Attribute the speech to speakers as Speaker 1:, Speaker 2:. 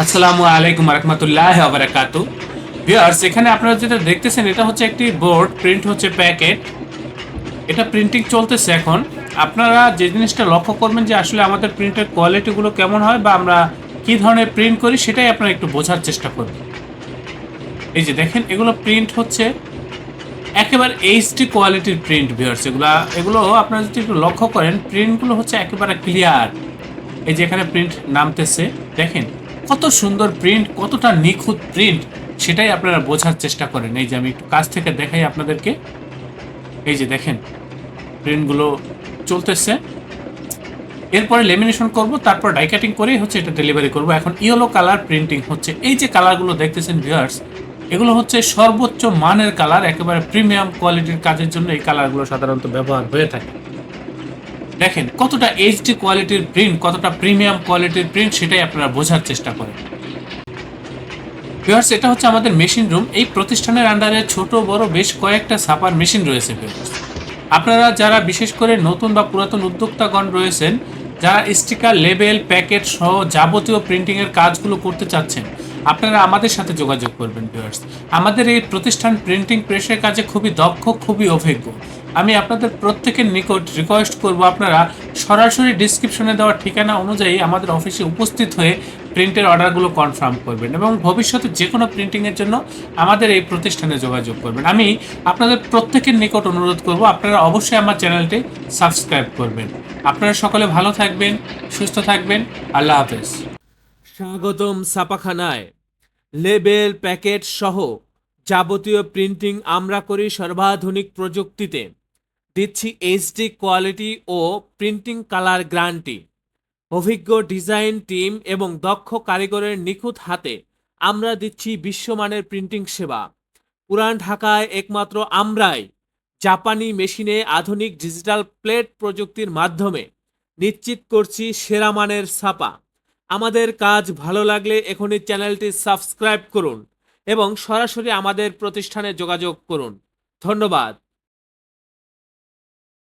Speaker 1: আসসালামু আলাইকুম রহমতুল্লাহ বারাকাতু। ভিউয়ার্স, এখানে আপনারা যেটা দেখতেছেন এটা হচ্ছে একটি বোর্ড, প্রিন্ট হচ্ছে প্যাকেট। এটা প্রিন্টিং চলতেছে এখন। আপনারা যে জিনিসটা লক্ষ্য করবেন যে আসলে আমাদের প্রিন্টের কোয়ালিটিগুলো কেমন হয় বা আমরা কি ধরনের প্রিন্ট করি সেটাই আপনারা একটু বোঝার চেষ্টা করবেন। এই যে দেখেন, এগুলো প্রিন্ট হচ্ছে একেবারে এইচডি কোয়ালিটির প্রিন্ট। ভিউয়ার্স, এগুলো আপনারা যদি একটু লক্ষ্য করেন, প্রিন্টগুলো হচ্ছে একেবারে ক্লিয়ার। এই যে এখানে প্রিন্ট নামতেছে, দেখেন কত সুন্দর প্রিন্ট, কতটা নিখুঁত প্রিন্ট, সেটাই আপনারা বোঝার চেষ্টা করেন। এই যে আমি একটু কাছ থেকে দেখাই আপনাদেরকে। এই যে দেখেন, প্রিন্টগুলো চলতেছে। এরপরে লেমিনেশন করব, তারপর ডাই কাটিং করেই হচ্ছে এটা ডেলিভারি করব। এখন ইয়েলো কালার প্রিন্টিং হচ্ছে। এই যে কালারগুলো দেখতেছেন ভিউয়ার্স, এগুলো হচ্ছে সর্বোচ্চ মানের কালার, একেবারে প্রিমিয়াম কোয়ালিটির কাজের জন্য এই কালারগুলো সাধারণত ব্যবহার হয়ে থাকে। দেখেন কতটা এইচডি কোয়ালিটির প্রিন্ট, কতটা প্রিমিয়াম কোয়ালিটির প্রিন্ট, সেটাই আপনারা বোঝার চেষ্টা করেন। ভিউয়ার্স, এটা হচ্ছে আমাদের মেশিন রুম। এই প্রতিষ্ঠানের আন্ডারে ছোট বড় বেশ কয়েকটা ছাপার মেশিন রয়েছে। ভিউয়ার্স, আপনারা যারা বিশেষ করে নতুন বা পুরাতন উদ্যোক্তাগণ রয়েছেন, যারা স্টিকার, লেবেল, প্যাকেট সহ যাবতীয় প্রিন্টিংয়ের কাজগুলো করতে চাচ্ছেন, আপনারা আমাদের সাথে যোগাযোগ করবেন। ভিউয়ার্স, আমাদের এই প্রতিষ্ঠান প্রিন্টিং প্রেসের কাজে খুবই দক্ষ, খুবই অভিজ্ঞ। আমি আপনাদের প্রত্যেকের নিকট রিকোয়েস্ট করব, আপনারা সরাসরি ডিসক্রিপশনে দেওয়া ঠিকানা অনুযায়ী আমাদের অফিসে উপস্থিত হয়ে প্রিন্টের অর্ডারগুলো কনফার্ম করবেন এবং ভবিষ্যতে যে কোনো প্রিন্টিংয়ের জন্য আমাদের এই প্রতিষ্ঠানে যোগাযোগ করবেন। আমি আপনাদের প্রত্যেকের নিকট অনুরোধ করব, আপনারা অবশ্যই আমার চ্যানেলটি সাবস্ক্রাইব করবেন। আপনারা সকলে ভালো থাকবেন, সুস্থ থাকবেন। আল্লাহ হাফেজ।
Speaker 2: স্বাগতম ছাপাখানায়। লেবেল, প্যাকেট সহ যাবতীয় প্রিন্টিং আমরা করি সর্বাধুনিক প্রযুক্তিতে। দিচ্ছি এইচডি কোয়ালিটি ও প্রিন্টিং কালার গ্যারান্টি। অভিজ্ঞ ডিজাইন টিম এবং দক্ষ কারিগরের নিখুঁত হাতে আমরা দিচ্ছি বিশ্বমানের প্রিন্টিং সেবা। পুরান ঢাকায় একমাত্র আমরাই জাপানি মেশিনে আধুনিক ডিজিটাল প্লেট প্রযুক্তির মাধ্যমে নিশ্চিত করছি সেরা মানের ছাপা। আমাদের কাজ ভালো লাগলে এখনই চ্যানেলটি সাবস্ক্রাইব করুন এবং সরাসরি আমাদের প্রতিষ্ঠানে যোগাযোগ করুন। ধন্যবাদ।